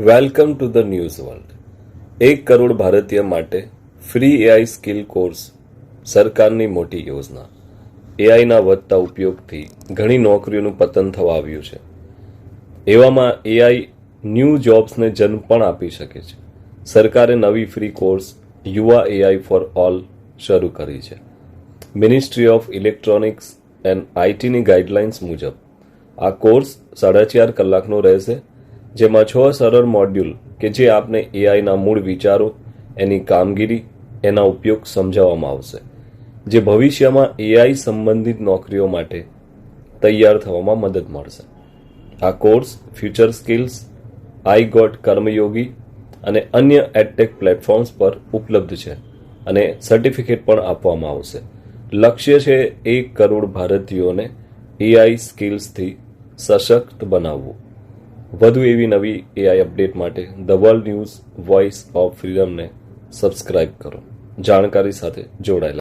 Welcome to the news world. 1 crore ભારતીય માટે free AI skill course સરકારની મોટી યોજના. એઆઈના વધતા ઉપયોગથી ઘણી નોકરીઓનું પતન થવા આવ્યું છે. એવામાં એઆઈ ન્યૂ જોબ્સને જન્મ પણ આપી શકે છે. સરકારે નવી free course Yuva AI for all શરૂ કરી છે. મિનિસ્ટ્રી ઓફ ઇલેક્ટ્રોનિક્સ એન્ડ આઈટીની ગાઈડલાઇન્સ મુજબ આ કોર્સ 4.5 કલાકનો રહેશે, જેમાં 6 સરળ મોડ્યુલ કે જે આપને એઆઈના મૂળ વિચારો, એની કામગીરી, એના ઉપયોગ સમજાવવામાં આવશે, જે ભવિષ્યમાં એઆઈ સંબંધિત નોકરીઓ માટે તૈયાર થવામાં મદદ મળશે. આ course future skills, iGOT Karmayogi અને અન્ય એડટેક પ્લેટફોર્મ્સ પર ઉપલબ્ધ છે અને સર્ટિફિકેટ પણ આપવામાં આવશે. લક્ષ્ય છે 1 કરોડ ભારતીયોને એઆઈ સ્કિલ્સથી સશક્ત બનાવવું. વધુ એવી નવી એઆઈ અપડેટ માટે the world news voice of ફ્રીડમને સબસ્ક્રાઇબ કરો. જાણકારી સાથે જોડાયેલા